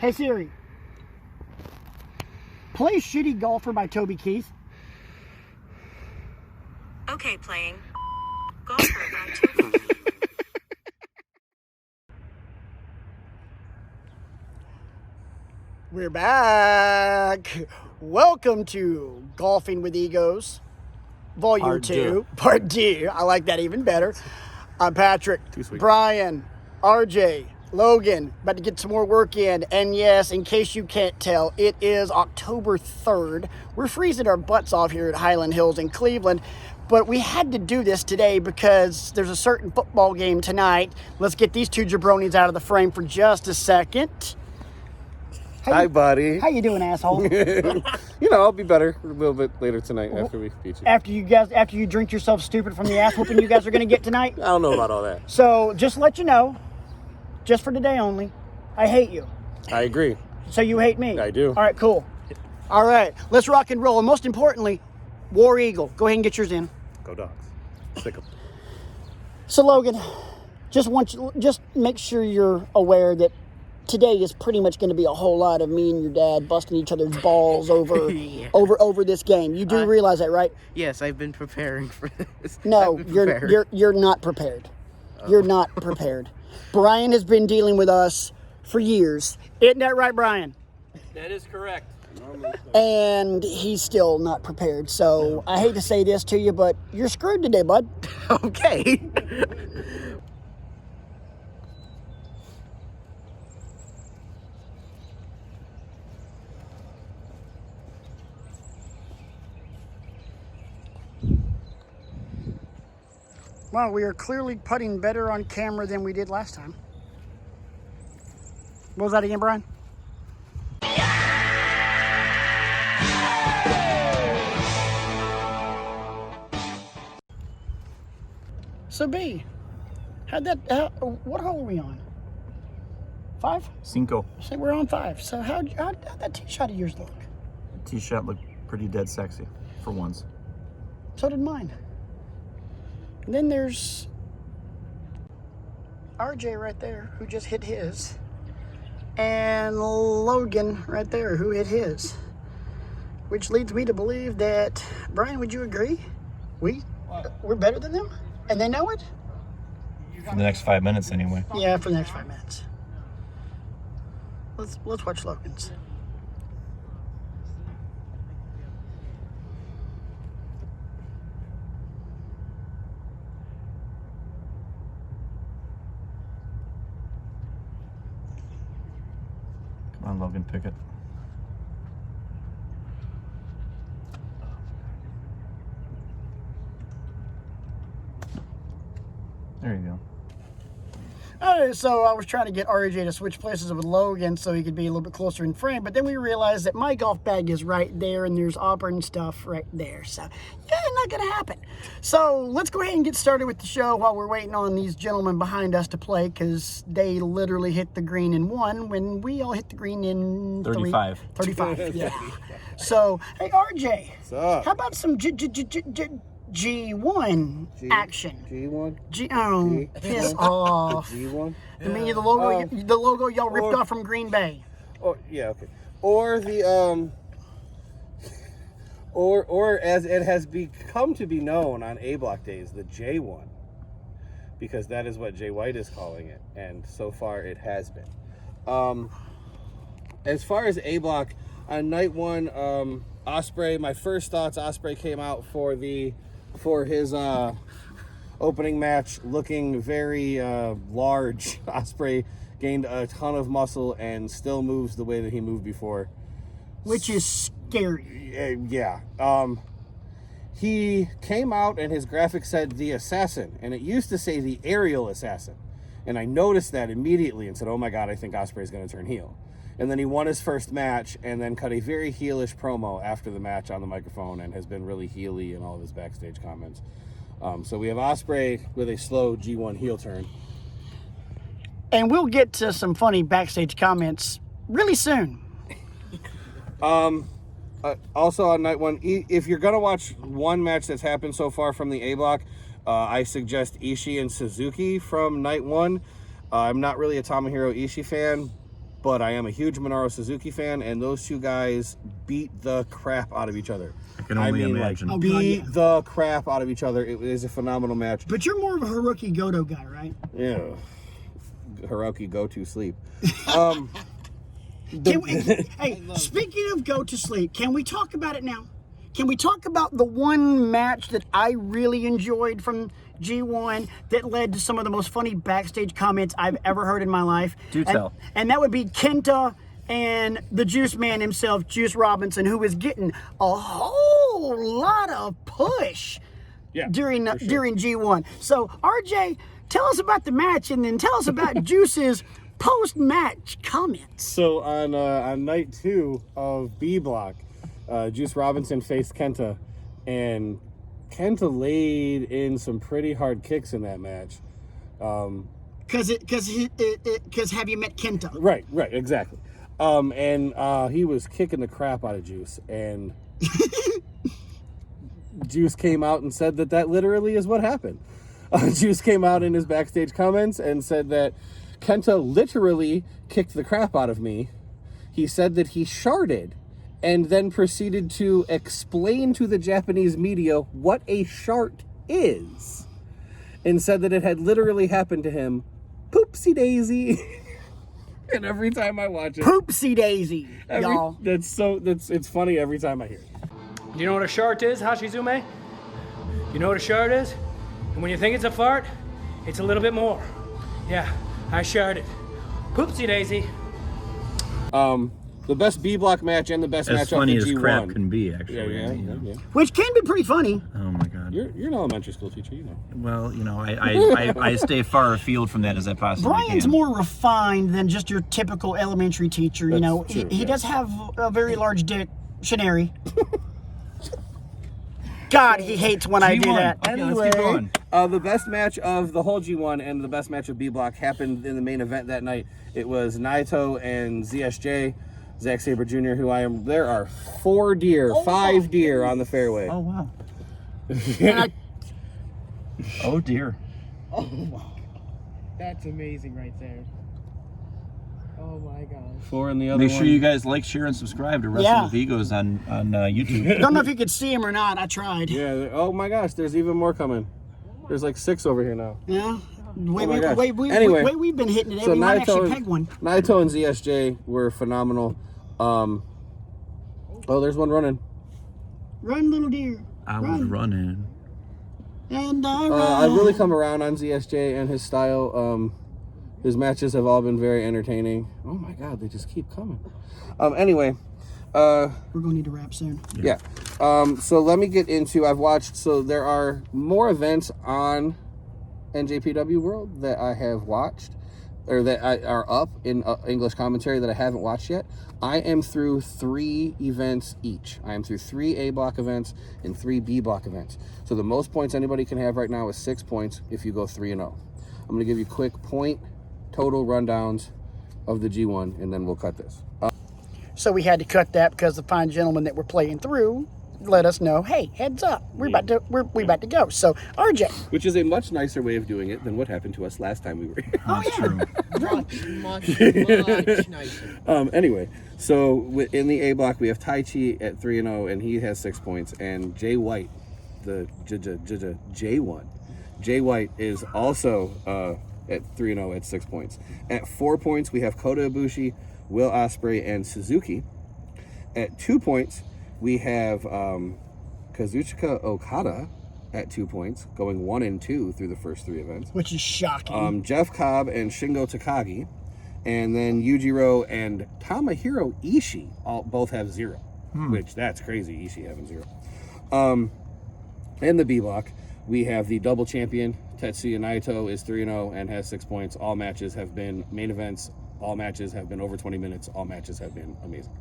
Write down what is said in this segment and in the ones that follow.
Hey Siri, play Shitty Golfer by Toby Keith. Okay, playing Golfer by Toby Keith. We're back. Welcome to Golfing with Egos, Volume 2, Part 2. I like that even better. I'm Patrick, Brian, RJ, Logan, about to get some more work in. And yes, in case you can't tell, it is October 3rd. We're freezing our butts off here at Highland Hills in Cleveland. But we had to do this today because there's a certain football game tonight. Let's get these two jabronis out of the frame for just a second. Hi, buddy. How you doing, asshole? I'll be better a little bit later tonight after we beat you. After you drink yourself stupid from the ass whooping you guys are going to get tonight? I don't know about all that. So, just to let you know, just for today only, I hate you. I agree. So you hate me? I do. All right, cool. All right, let's rock and roll. And most importantly, War Eagle. Go ahead and get yours in. Go Dogs. Stick 'em. So, Logan, just make sure you're aware that today is pretty much going to be a whole lot of me and your dad busting each other's balls over Yeah. over this game. You do realize that, right? Yes, I've been preparing for this. No, you're not prepared. You're not prepared. Brian has been dealing with us for years. Isn't that right, Brian? That is correct. And he's still not prepared. So I hate to say this to you, but you're screwed today, bud. Okay. Well, we are clearly putting better on camera than we did last time. What was that again, Brian? So B, what hole are we on? 5? Cinco. So we're on 5. So how'd that tee shot of yours look? Tee shot looked pretty dead sexy for once. So did mine. And then there's RJ right there, who just hit his. And Logan right there, who hit his. Which leads me to believe that, Brian, would you agree? We're better than them? And they know it? For the next 5 minutes, anyway. Yeah, for the next 5 minutes. Let's watch Logan's. Come on, Logan, pick it. There you go. All right, so I was trying to get RJ to switch places with Logan so he could be a little bit closer in frame, but then we realized that my golf bag is right there and there's Auburn stuff right there. So, yeah, not going to happen. So let's go ahead and get started with the show while we're waiting on these gentlemen behind us to play, because they literally hit the green in 1 when we all hit the green in 35. 35, yeah. So, hey, RJ, What's up? how about some G1 action? G1? Piss off. G1? I mean, the logo y'all ripped off from Green Bay. Oh, yeah, okay. Or the, or as it has become to be known on A-Block days, the J1. Because that is what Jay White is calling it. And so far it has been. As far as A-Block, on night 1, Osprey, my first thoughts, Osprey came out for his opening match looking very large. Osprey gained a ton of muscle and still moves the way that he moved before. Which is scary. Yeah. He came out and his graphic said the assassin, and it used to say the aerial assassin. And I noticed that immediately and said, oh my God, I think Osprey's going to turn heel. And then he won his first match and then cut a very heelish promo after the match on the microphone and has been really heely in all of his backstage comments. So we have Osprey with a slow G1 heel turn. And we'll get to some funny backstage comments really soon. Also on night 1, if you're going to watch one match that's happened so far from the A-Block, I suggest Ishii and Suzuki from night 1. I'm not really a Tomohiro Ishii fan, but I am a huge Minoru Suzuki fan, and those two guys beat the crap out of each other. I can only imagine. Oh, God, Beat yeah. the crap out of each other. It was a phenomenal match. But you're more of a Hiroki Goto guy, right? Yeah. Hiroki, go to sleep. Can we, hey, speaking of go to sleep, can we talk about it now? Can we talk about the one match that I really enjoyed from G1 that led to some of the most funny backstage comments I've ever heard in my life? Do tell. And that would be Kenta and the Juice Man himself, Juice Robinson, who was getting a whole lot of push during G1. So, RJ, tell us about the match, and then tell us about Juice's post-match comments. So on night 2 of B Block, Juice Robinson faced Kenta, and Kenta laid in some pretty hard kicks in that match. Because have you met Kenta? Right, exactly. And he was kicking the crap out of Juice, and Juice came out and said that literally is what happened. Juice came out in his backstage comments and said that Kenta literally kicked the crap out of me. He said that he sharded, and then proceeded to explain to the Japanese media what a shart is, and said that it had literally happened to him. Poopsie daisy. And every time I watch it, Poopsie daisy, y'all. It's funny every time I hear it. Do you know what a shart is, Hashizume? You know what a shart is? And when you think it's a fart, it's a little bit more. Yeah, I sharted. Poopsie daisy. The best B Block match and the best As match funny of as the G1. crap can be, actually. Yeah. Which can be pretty funny. Oh my God. You're an elementary school teacher, you know. Well, you know, I stay far afield from that as I possibly Brian's can. more refined than just your typical elementary teacher. You know, true, he yeah. does have a very large dictionary. God, he hates when I do G1. that. Okay, let's keep going. The best match of the whole G1 and the best match of B Block happened in the main event that night. It was Naito and ZSJ, Zack Sabre Jr., there are 5 deer on the fairway. Oh, wow. And I, Oh, dear. That's amazing right there. Oh my gosh. 4 in the other Make one. sure you guys like, share, and subscribe to Wrestling Yeah. with Egos on YouTube. don't know if you could see him or not. I tried. Yeah, oh my gosh, there's even more coming. There's like 6 over here now. Yeah. my gosh. Anyway, Wait, we've been hitting it. So We might actually Naito, peg one. Naito and ZSJ were phenomenal. Oh, there's one running. Run, little deer. I was running. And I run. I've really come around on ZSJ and his style. His matches have all been very entertaining. Oh my God, they just keep coming. Anyway, We're going to need to wrap soon. yeah. So let me get into. I've watched. So there are more events on NJPW World that I have watched, or that are up in English commentary that I haven't watched yet. I am through 3 events each. I am through 3 A block events and 3 B block events. So the most points anybody can have right now is 6 points if you go 3-0. I'm going to give you quick point total rundowns of the G1, and then we'll cut this. So we had to cut that because the fine gentleman that we're playing through let us know, hey, heads up, we're about to go. So RJ, Which is a much nicer way of doing it than what happened to us last time we were here. That's true. Much nicer. Anyway, so in the A block, we have Tai Chi at 3-0, and he has 6 points. And Jay White, the J1. Jay White is also at 3-0 at 6 points. At 4 points, we have Kota Ibushi, Will Ospreay, and Suzuki. At 2 points, we have Kazuchika Okada at 2 points, going 1-2 through the first 3 events. which is shocking. Jeff Cobb and Shingo Takagi, and then Yujiro and Tomohiro Ishii both have 0, which that's crazy. Ishii having 0. In the B block, we have the double champion Tetsuya Naito is 3-0 and has 6 points. All matches have been main events. All matches have been over 20 minutes. All matches have been amazing.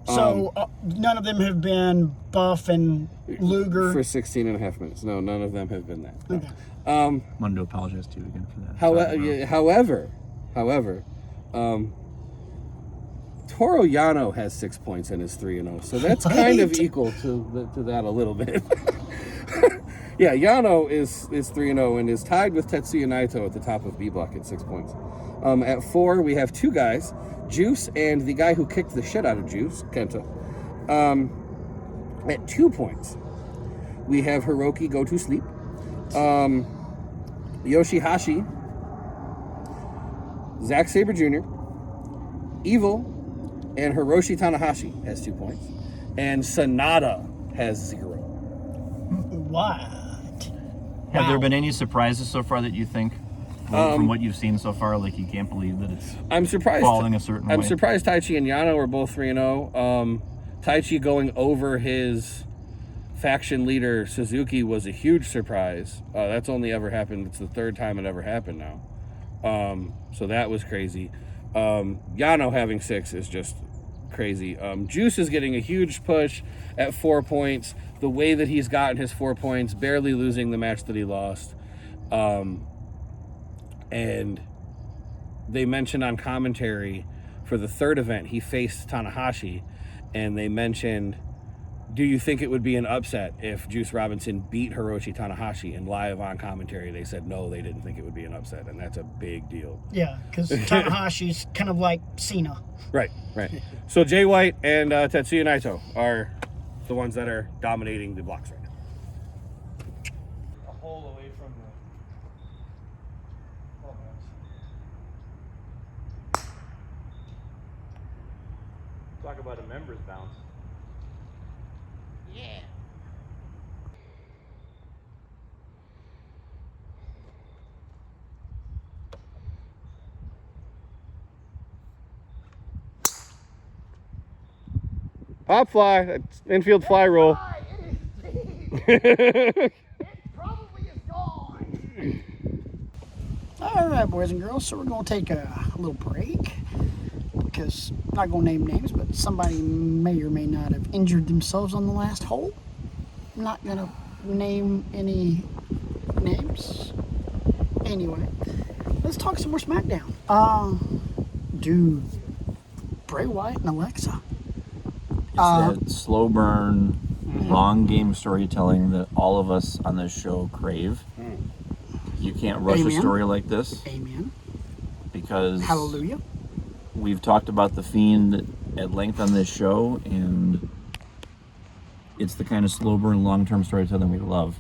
So none of them have been Buff and Luger. For 16 and a half minutes. No, none of them have been that. No. Okay. Wanted to apologize to you again for that. However, Toru Yano has 6 points and is 3-0, so that's kind of equal to that a little bit. Yeah, Yano is 3-0 and is tied with Tetsuya Naito at the top of B block at 6 points. At 4, we have 2 guys, Juice and the guy who kicked the shit out of Juice, Kenta. At 2 points, we have Hiroki go to sleep. Yoshihashi, Zack Sabre Jr., Evil, and Hiroshi Tanahashi has 2 points. And Sonata has 0. What? Have there been any surprises so far that you think, from what you've seen so far, like you can't believe that it's I'm surprised falling a certain way? I'm surprised Taichi and Yano are both 3-0. Taichi going over his faction leader Suzuki was a huge surprise. That's only ever happened. It's the 3rd time it ever happened now. So that was crazy. Yano having 6 is just crazy. Juice is getting a huge push at 4 points. The way that he's gotten his 4 points, barely losing the match that he lost. And they mentioned on commentary for the 3rd event, he faced Tanahashi, and they mentioned, do you think it would be an upset if Juice Robinson beat Hiroshi Tanahashi? And live on commentary, they said no, they didn't think it would be an upset, and that's a big deal. Yeah, because Tanahashi's kind of like Cena. Right. So Jay White and Tetsuya Naito are the ones that are dominating the blocks right now. A hole away from the. Talk about a members bounce. Yeah. Pop fly, that's infield fly roll. It probably is gone. All right, boys and girls. So we're gonna take a little break because I'm not gonna name names, but somebody may or may not have injured themselves on the last hole. I'm not gonna name any names. Anyway, let's talk some more SmackDown. Dude, Bray Wyatt and Alexa. It's that slow burn, long game storytelling that all of us on this show crave. You can't rush Amen. a story like this. Amen. Because Hallelujah. we've talked about The Fiend at length on this show, and it's the kind of slow burn, long-term storytelling we love.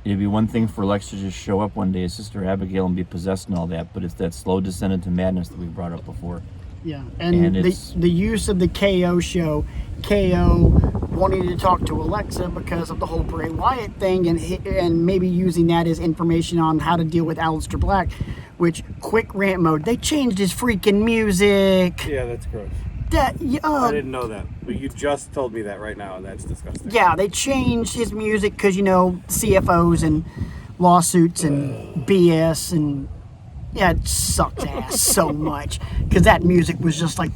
It'd be one thing for Alexa to just show up one day as Sister Abigail and be possessed and all that, but it's that slow descent into madness that we've brought up before. Yeah, and it's the use of the KO show, KO wanting to talk to Alexa because of the whole Bray Wyatt thing, and maybe using that as information on how to deal with Aleister Black, which, quick rant mode, they changed his freaking music. Yeah, that's gross. That I didn't know that, but you just told me that right now, and that's disgusting. Yeah, they changed his music because, CFOs and lawsuits and BS, and yeah, it sucked ass so much because that music was just like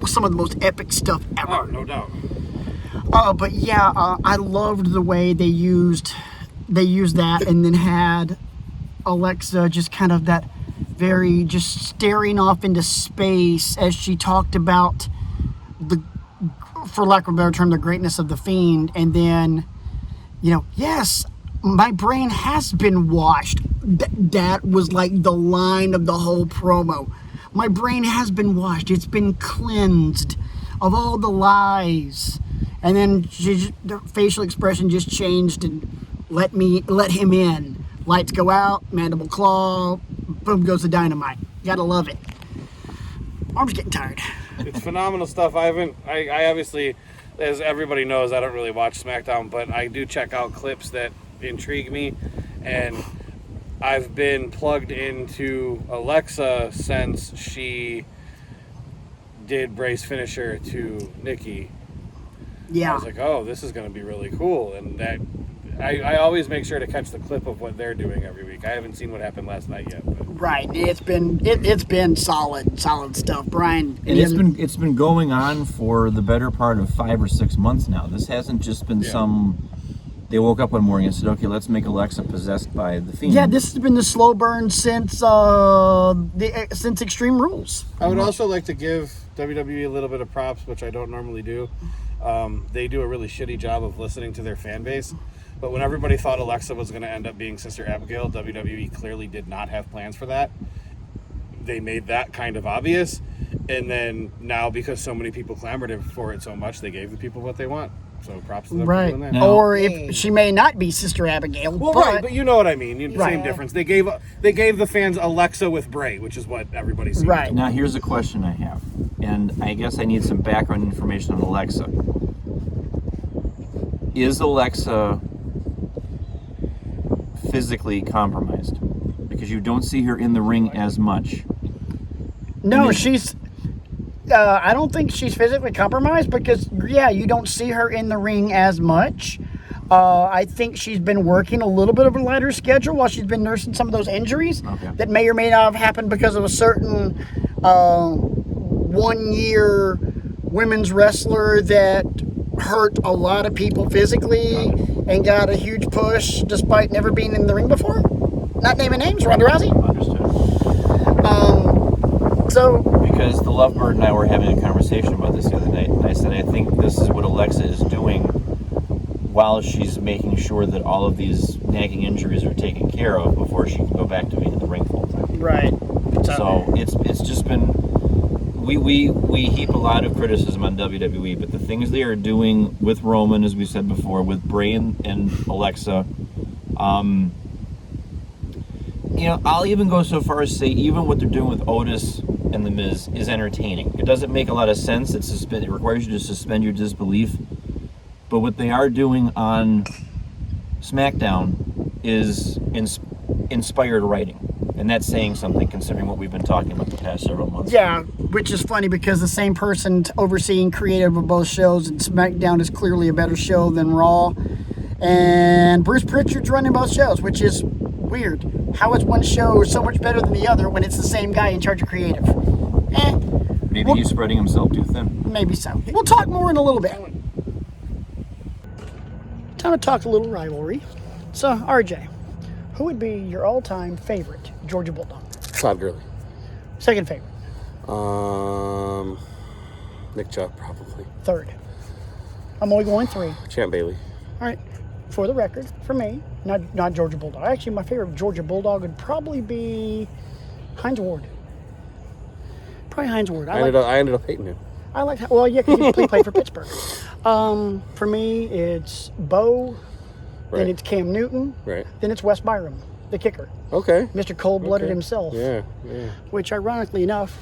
some of the most epic stuff ever. Oh, no doubt. But yeah, I loved the way they used that, and then had Alexa just kind of that very just staring off into space as she talked about for lack of a better term, the greatness of the Fiend, and then, yes, my brain has been washed. That was like the line of the whole promo. My brain has been washed. It's been cleansed of all the lies. And then the facial expression just changed and let him in. Lights go out, mandible claw, boom goes the dynamite. Gotta love it. Arm's getting tired. It's phenomenal stuff. I obviously, as everybody knows, I don't really watch SmackDown, but I do check out clips that intrigue me, and I've been plugged into Alexa since she did Bray's finisher to Nikki. Yeah. I was like, oh, this is going to be really cool, and that I always make sure to catch the clip of what they're doing every week. I haven't seen what happened last night yet. But. Right. It's been solid stuff, Brian. And it's been going on for the better part of 5 or 6 months now. This hasn't just been they woke up one morning and said, okay, let's make Alexa possessed by the Fiend. Yeah, this has been the slow burn since Extreme Rules. I would also like to give WWE a little bit of props, which I don't normally do. They do a really shitty job of listening to their fan base. But when everybody thought Alexa was going to end up being Sister Abigail, WWE clearly did not have plans for that. they made that kind of obvious. And then now, because so many people clamored for it so much, they gave the people what they want. So props to them for doing that. No. Or if she may not be Sister Abigail. Well, right, but you know what I mean. Same difference. They gave the fans Alexa with Bray, which is what everybody's seen. Right. Now, here's a question I have, and I guess I need some background information on Alexa. Is Alexa physically compromised? Because you don't see her in the ring as much. No, she's... I don't think she's physically compromised because, you don't see her in the ring as much. I think she's been working a little bit of a lighter schedule while she's been nursing some of those injuries that may or may not have happened because of a certain 1 year women's wrestler that hurt a lot of people physically and got a huge push despite never being in the ring before. Not naming names, Ronda Rousey. Understood. Because the Lovebird and I were having a conversation about this the other night, and I said, I think this is what Alexa is doing while she's making sure that all of these nagging injuries are taken care of before she can go back to being in the ring full time. Right. So it's just been, we heap a lot of criticism on WWE, but the things they are doing with Roman, as we said before, with Bray and Alexa, I'll even go so far as to say even what they're doing with Otis and The Miz is entertaining. It doesn't make a lot of sense. It requires you to suspend your disbelief. But what they are doing on SmackDown is inspired writing. And that's saying something considering what we've been talking about the past several months. Yeah, which is funny because the same person overseeing creative of both shows, and SmackDown is clearly a better show than Raw. And Bruce Pritchard's running both shows, which is weird. How is one show so much better than the other when it's the same guy in charge of creative? Maybe he's spreading himself too thin. Maybe so. We'll talk more in a little bit. Time to talk a little rivalry. So, RJ, who would be your all-time favorite Georgia Bulldog? Todd Gurley. Second favorite? Nick Chubb, probably. Third. I'm only going 3. Champ Bailey. All right. For the record, for me, not Georgia Bulldog. Actually, my favorite Georgia Bulldog would probably be Hines Ward. Probably Hines Ward. I ended up hating him. I like. Well, yeah, because he played for Pittsburgh. For me, it's Bo. Right. Then it's Cam Newton. Right. Then it's Wes Byram, the kicker. Okay. Mr. Cold-Blooded himself. Yeah. Which, ironically enough,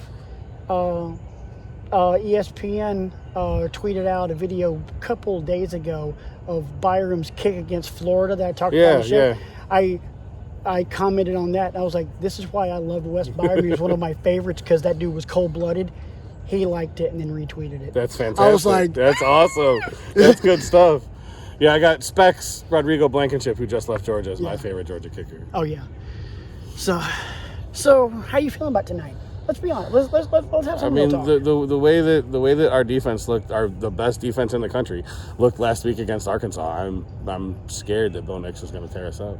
ESPN tweeted out a video a couple days ago of Byram's kick against Florida that I talked about on the show. Yeah. I commented on that, and I was like, this is why I loved Wes Byram. He was one of my favorites because that dude was cold-blooded. He liked it and then retweeted it. That's fantastic. I was like... That's awesome. That's good stuff. Yeah, I got Specs Rodrigo Blankenship, who just left Georgia, as my favorite Georgia kicker. Oh, yeah. So how you feeling about tonight? Let's be honest. Let's have some real talk. The way that our defense looked, the best defense in the country, looked last week against Arkansas. I'm scared that Bo Nix is going to tear us up.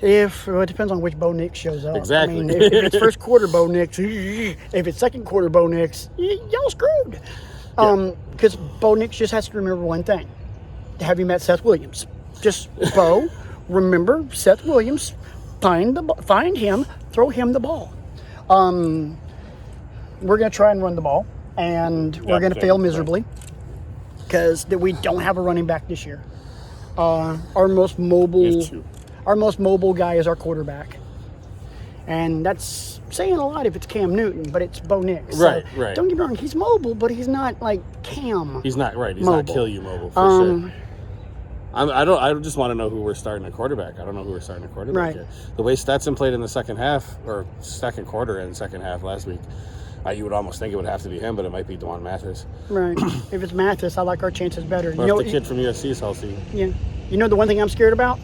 It depends on which Bo Nix shows up. Exactly. I mean, if it's first quarter Bo Nix, if it's second quarter Bo Nix, y'all screwed. Because Bo Nix just has to remember one thing. Have you met Seth Williams? Just Bo, remember Seth Williams, find him, throw him the ball. We're going to try and run the ball, and we're going to fail miserably because we don't have a running back this year. Our most mobile guy is our quarterback, and that's saying a lot if it's Cam Newton, but it's Bo Nix. Right. Don't get me wrong, he's mobile, but he's not like Cam. He's not right. He's mobile. not kill you mobile for sure. I just want to know who we're starting at quarterback. I don't know who we're starting at quarterback Right. yet. The way Stetson played in the second half, or second quarter and second half last week, you would almost think it would have to be him, but it might be Dwan Mathis. Right. If it's Mathis, I like our chances better. Or if the kid from USC is healthy. Yeah. You know the one thing I'm scared about?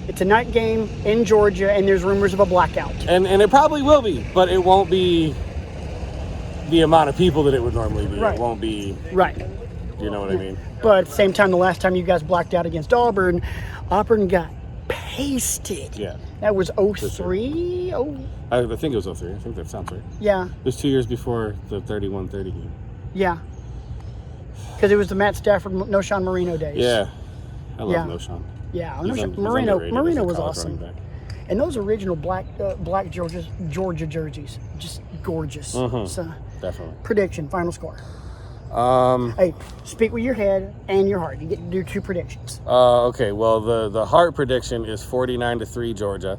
It's a night game in Georgia, and there's rumors of a blackout. And it probably will be, but it won't be the amount of people that it would normally be. Right. It won't be. Right. You know what I mean? But at the same time, the last time you guys blacked out against Auburn got pasted. Yeah. That was 03? I think it was 03. I think that sounds right. Yeah. It was 2 years before the 31-30 game. Yeah. Because it was the Matt Stafford, Noshawn Marino days. Yeah. I love Yeah. Noshawn. Yeah. He's Marino underrated as a was college running awesome. back. And those original black Georgia jerseys, just gorgeous. So, Definitely. prediction, final score. Um, Hey, speak with your head and your heart. You get to do 2 predictions. okay, well, the heart prediction is 49-3 Georgia.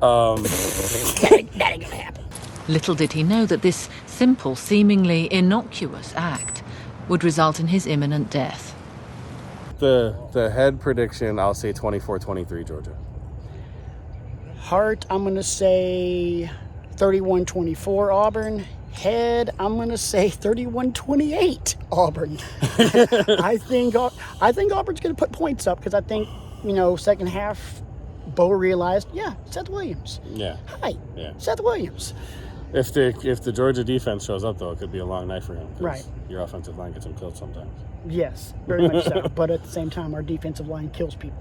That ain't gonna happen. Little did he know that this simple, seemingly innocuous act would result in his imminent death. The head prediction, I'll say 24-23 Georgia. Heart, I'm gonna say 31-24 Auburn. Head, I'm gonna say 31-28 Auburn. I think Auburn's gonna put points up because I think, second half, Bo realized, Seth Williams. Yeah. Hi, Yeah. Seth Williams. If the Georgia defense shows up, though, it could be a long night for him. 'Cause Right. Your offensive line gets him killed sometimes. Yes, very much so. But at the same time, our defensive line kills people.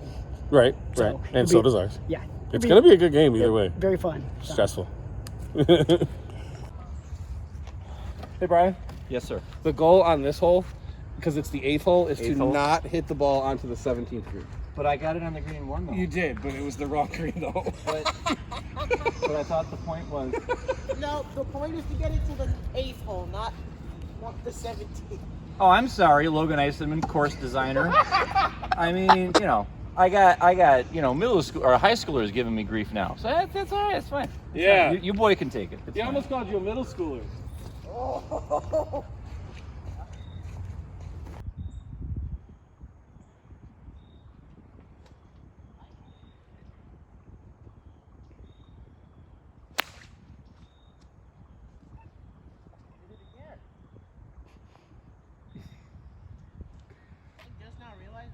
Right, So, right. it'll And be- so does ours. Yeah. It's going to be a good game either way. Very fun. So. Stressful. Hey, Brian. Yes, sir. The goal on this hole, because it's the 8th hole, is to Eighth hole? not hit the ball onto the 17th green. But I got it on the green one, though. You did, but it was the wrong green, though. But I thought the point was... No, the point is to get it to the 8th hole, not the 17th. Oh, I'm sorry, Logan Eisenman, course designer. I mean, I got middle school or high schoolers giving me grief now. So that's all right, it's fine. It's Yeah. fine. You boy can take it. It's He fine. almost called you a middle schooler.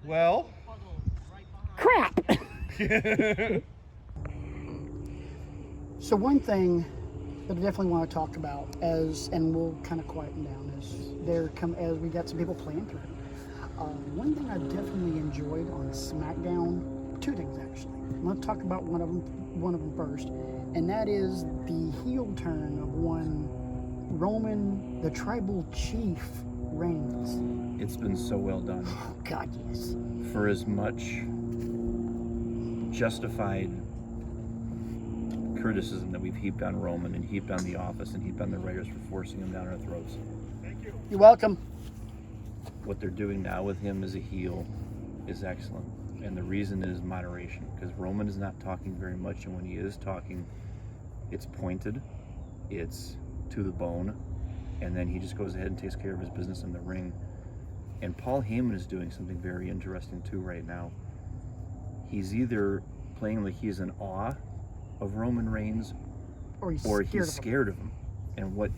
Well, Crap. So one thing that I definitely want to talk about and we'll kind of quieten down as we got some people playing through. One thing I definitely enjoyed on SmackDown, 2 things actually. I'm going to talk about one of them first, and that is the heel turn of one Roman, the tribal chief, Reigns. It's been so well done. Oh God, yes. For as much justified criticism that we've heaped on Roman and heaped on the office and heaped on the writers for forcing him down our throats. You're welcome. What they're doing now with him as a heel is excellent. And the reason is moderation, because Roman is not talking very much, and when he is talking, it's pointed, it's to the bone, and then he just goes ahead and takes care of his business in the ring. And Paul Heyman is doing something very interesting too right now. He's either playing like he's in awe of Roman Reigns, Or he's scared of him, and what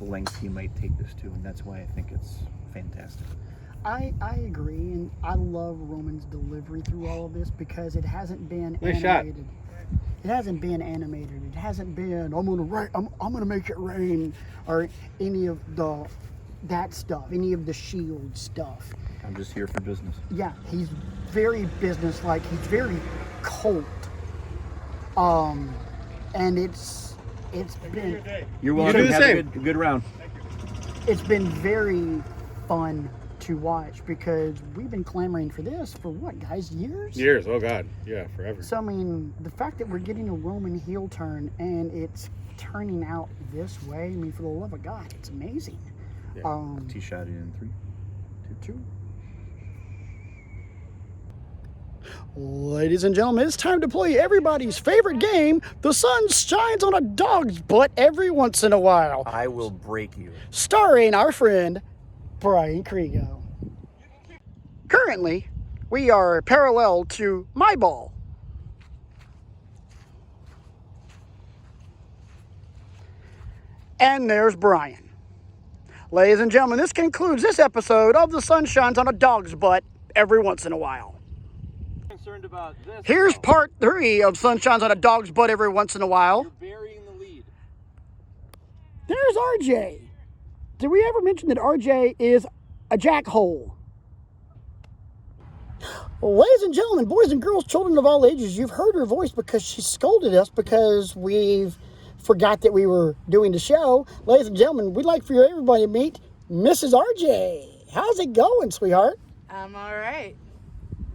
lengths he might take this to, and that's why I think it's fantastic. I agree, and I love Roman's delivery through all of this because it hasn't been Nice shot. animated. It hasn't been animated. It hasn't been I'm gonna make it rain or any of that stuff, any of the Shield stuff. I'm just here for business. Yeah, he's very businesslike. He's very cold. And it's been You're You welcome. do the Have same. a good round. it's been very fun to watch because we've been clamoring for this for what, guys, years? Years, oh God. Yeah, forever. So, I mean, the fact that we're getting a Roman heel turn and it's turning out this way, I mean, for the love of God, it's amazing. Yeah. Tee shot it in 3, 2. Ladies and gentlemen, it's time to play everybody's favorite game. The sun shines on a dog's butt every once in a while. I will break you. Starring our friend, Brian Kriego. Currently, we are parallel to my ball. And there's Brian. Ladies and gentlemen, this concludes this episode of The Sun Shines on a Dog's Butt every once in a while. Concerned about this. Here's part 3 of Sun Shines on a Dog's Butt every once in a while. Burying the lead. There's RJ. Did we ever mention that RJ is a jackhole? Ladies and gentlemen, boys and girls, children of all ages, you've heard her voice because she scolded us because we've forgot that we were doing the show. Ladies and gentlemen, we'd like for everybody to meet Mrs. RJ. How's it going, sweetheart? I'm all right.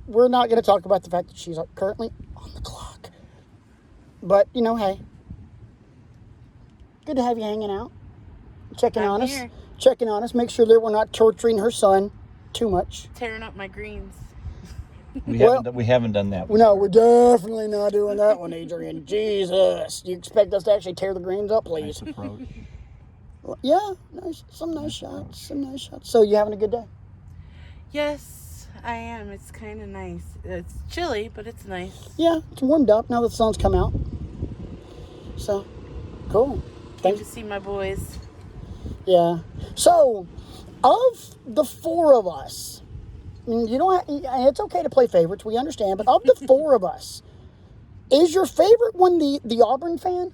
We're not going to talk about the fact that she's currently on the clock. But, you know, hey. Good to have you hanging out. Checking on us. Checking on us. Make sure that we're not torturing her son too much. Tearing up my greens. We haven't done that. No, we're definitely not doing that one, Adrian. Jesus. You expect us to actually tear the greens up, please? Nice approach. Yeah, nice. Some nice shots. So, you having a good day? Yes, I am. It's kind of nice. It's chilly, but it's nice. Yeah, it's warmed up now that the sun's come out. So, cool. Came to see my boys. Yeah. So, of the four of us, you don't. It's okay to play favorites. We understand, but of the four of us, is your favorite one the Auburn fan?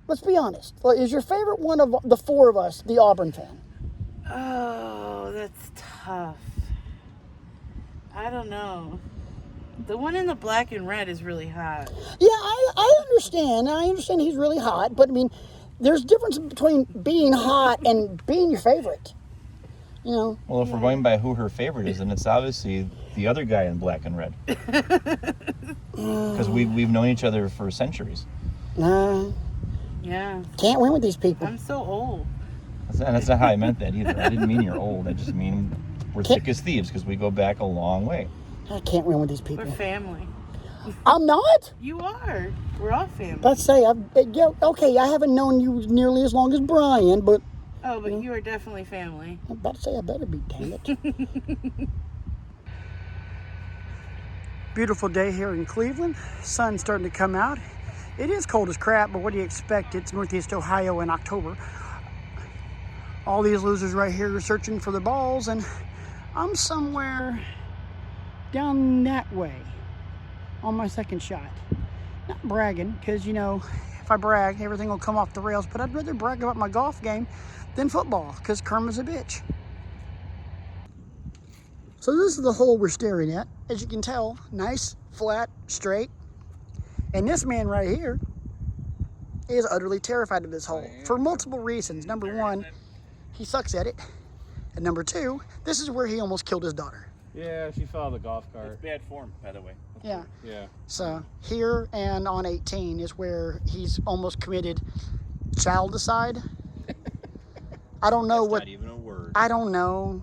Let's be honest. Is your favorite one of the four of us the Auburn fan? Oh, that's tough. I don't know. The one in the black and red is really hot. Yeah, I understand. I understand he's really hot, but I mean, there's a difference between being hot and being your favorite. You know? Well, if we're going by who her favorite is, then it's obviously the other guy in black and red. Because we've known each other for centuries. Yeah. Can't win with these people. I'm so old. That's not how I meant that either. I didn't mean you're old. I just mean we're thick as thieves because we go back a long way. I can't win with these people. We're family. I'm not? You are. We're all family. Let's say, okay, I haven't known you nearly as long as Brian, but... Oh, but you are definitely family. I'm about to say I better be, damn it. Beautiful day here in Cleveland. Sun's starting to come out. It is cold as crap, but what do you expect? It's Northeast Ohio in October. All these losers right here are searching for the balls, and I'm somewhere down that way on my second shot. Not bragging, because, you know, if I brag, everything will come off the rails, but I'd rather brag about my golf game than football, because karma's a bitch. So this is the hole we're staring at. As you can tell, nice, flat, straight. And this man right here is utterly terrified of this hole for multiple reasons. Number one, he sucks at it. And number two, this is where he almost killed his daughter. Yeah, she fell out of the golf cart. It's bad form, by the way. Yeah. Yeah. So here and on 18 is where he's almost committed childicide. I don't know what. Not even a word. I don't know,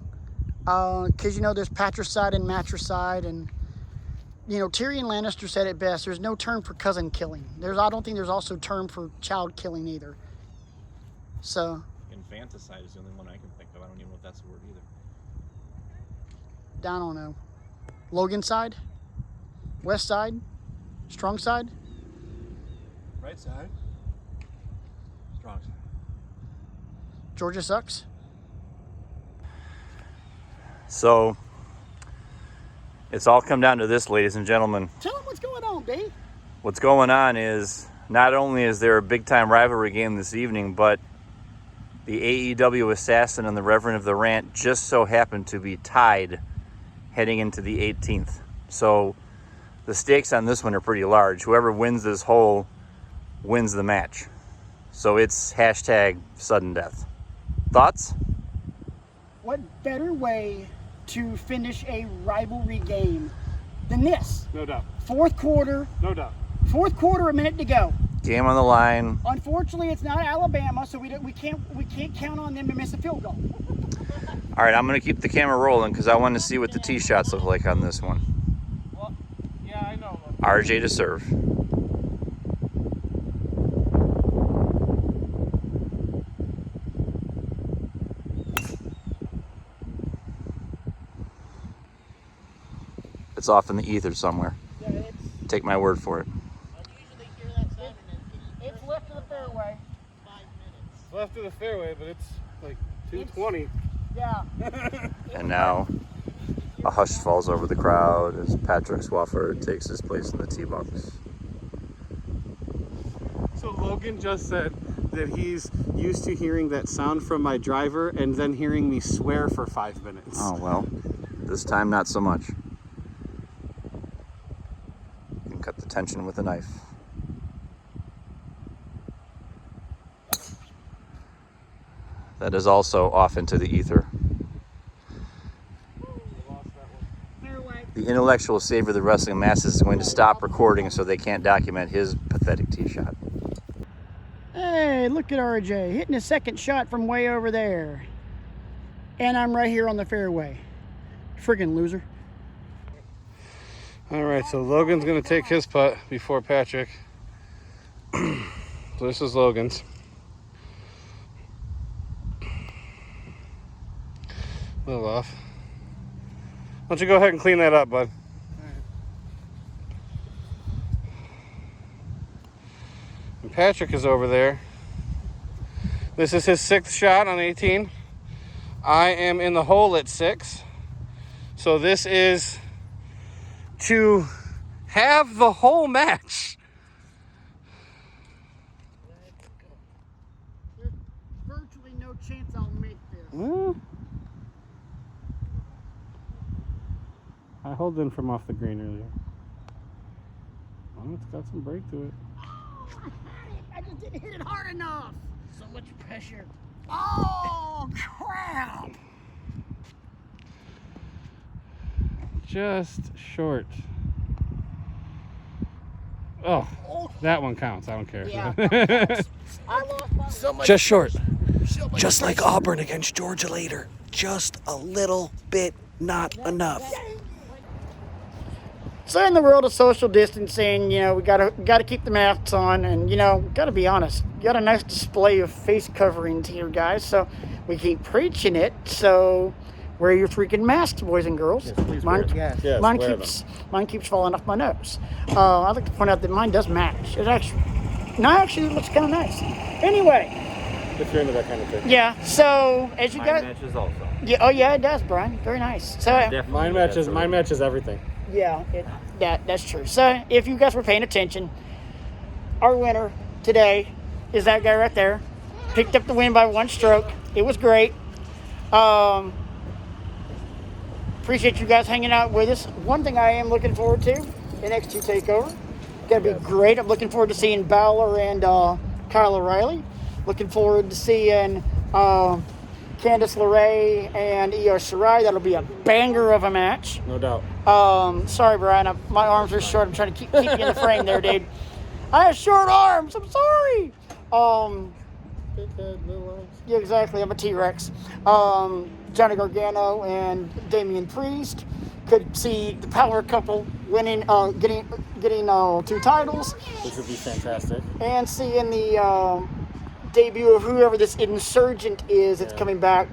because you know there's patricide and matricide, and you know Tyrion Lannister said it best. There's no term for cousin killing. I don't think there's also a term for child killing either. So. Infanticide is the only one I can think of. I don't even know if that's a word either. I don't know. Logan side, west side, strong side, Right side. Strong side. Georgia sucks. So, it's all come down to this, ladies and gentlemen. Tell them what's going on, B. What's going on is, not only is there a big-time rivalry game this evening, but the AEW Assassin and the Reverend of the Rant just so happen to be tied heading into the 18th. So the stakes on this one are pretty large. Whoever wins this hole wins the match. So it's hashtag sudden death. Thoughts? What better way to finish a rivalry game than this? No doubt. Fourth quarter, No doubt. a minute to go. Game on the line. Unfortunately, it's not Alabama, so we can't count on them to miss a field goal. All right, I'm going to keep the camera rolling because I want to see what the tee shots look like on this one. Well, yeah, I know. RJ to serve. It's off in the ether somewhere. Yeah, Take my word for it. it's left of the fairway. It's left of the fairway, but it's like 220. Yeah. And now a hush falls over the crowd as Patrick Swafford takes his place in the tee box. So Logan just said that he's used to hearing that sound from my driver and then hearing me swear for 5 minutes. Oh, well, this time not so much. You can cut the tension with a knife. That is also off into the ether. Fairway. the intellectual savior of the wrestling masses is going to stop recording so they can't document his pathetic tee shot. Hey, look at RJ hitting his second shot from way over there. And I'm right here on the fairway. Friggin' loser. All right, so Logan's going to take his putt before Patrick. So this is Logan's. A little off. Why don't you go ahead and clean that up, bud? And Patrick is over there. This is his 6th shot on 18. I am in the hole at 6. So this is to have the whole match. There's virtually no chance I'll make this. I held in from off the green earlier. Oh, it's got some break to it. I just didn't hit it hard enough. So much pressure. Oh, crap. Just short. Oh, that one counts. I don't care. Yeah. I lost my So much Just short. Just like Auburn against Georgia later. Just a little bit, not enough. So in the world of social distancing, you know, we gotta keep the masks on, and you know, gotta be honest. You got a nice display of face coverings here, guys. So we keep preaching it. So wear your freaking masks, boys and girls. Yes, please wear them. Yes, mine wear keeps falling off my nose. I'd like to point out that mine does match. It actually looks kind of nice. Anyway. If you're into that kind of thing. Yeah. So as you Mine guys, matches also. yeah. Oh yeah, it does, Brian. Very nice. So. Definitely Mine matches everything. Yeah, that's true. So if you guys were paying attention, our winner today is that guy right there. Picked up the win by 1 stroke. It was great. Appreciate you guys hanging out with us. One thing I am looking forward to, NXT TakeOver. Gonna be great. I'm looking forward to seeing Balor and Kyle O'Reilly. Looking forward to seeing Candice LeRae and Io Shirai. That'll be a banger of a match. No doubt. Sorry, Brian. My arms are short. I'm trying to keep you in the frame there, dude. I have short arms. I'm sorry. Big head, little arms. Yeah, exactly. I'm a T-Rex. Johnny Gargano and Damian Priest. Could see the power couple winning, getting 2 titles. Which would be fantastic. And seeing the debut of whoever this insurgent is that's coming back.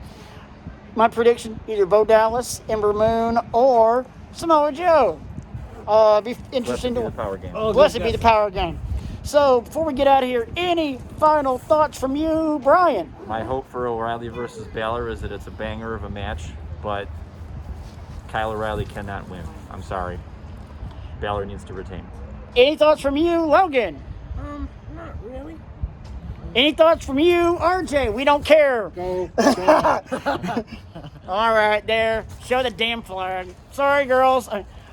My prediction, either Bo Dallas, Ember Moon, or Samoa Joe. Be interesting to... Blessed be the power game. So, before we get out of here, any final thoughts from you, Brian? My hope for O'Reilly versus Balor is that it's a banger of a match, but Kyle O'Reilly cannot win. I'm sorry. Balor needs to retain. Any thoughts from you, Logan? Not really. Any thoughts from you, RJ? We don't care. Go. All right, there. Show the damn flag. Sorry, girls.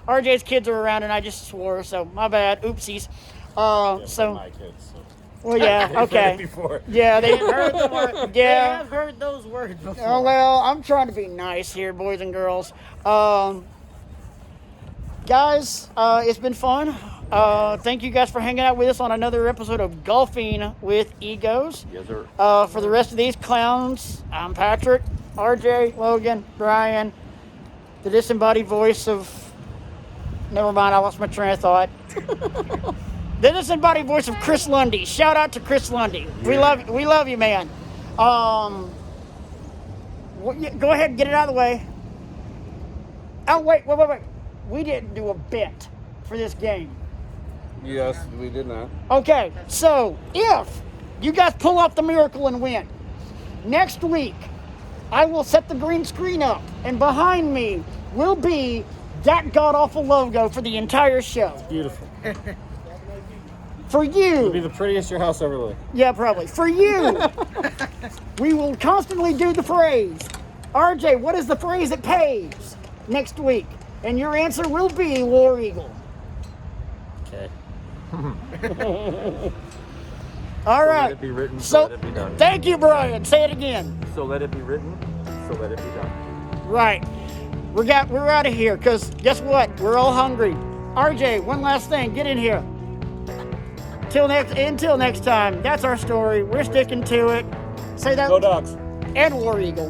RJ's kids are around, and I just swore, so my bad. Oopsies. So. My kids. So. Well, yeah. Okay. Before. Yeah, they Heard the word. Yeah. They have heard those words before. Oh, well, I'm trying to be nice here, boys and girls. Guys, it's been fun. Thank you guys for hanging out with us on another episode of Golfing with Egos. Yes, sir. For the rest of these clowns, I'm Patrick, RJ, Logan, Brian, the disembodied voice of... Never mind, I lost my train of thought. The disembodied voice of Chris Lundy. Shout out to Chris Lundy. Yeah. We love you, man. Go ahead and get it out of the way. Oh, wait. We didn't do a bet for this game. Yes, we did not. Okay, so if you guys pull off the miracle and win, next week I will set the green screen up, and behind me will be that god-awful logo for the entire show. Beautiful. For you. It'll be the prettiest your house ever looked. Yeah, probably. For you, we will constantly do the phrase. RJ, what is the phrase that pays next week? And your answer will be War Eagle. Okay. All right. Let it be written, so let it be done. Thank you, Brian. Say it again. So let it be written, so let it be done. Right. We're out of here, because guess what? We're all hungry. RJ, one last thing. Get in here. Until next time, that's our story. We're sticking to it. Say that. Go Dogs. And War Eagle.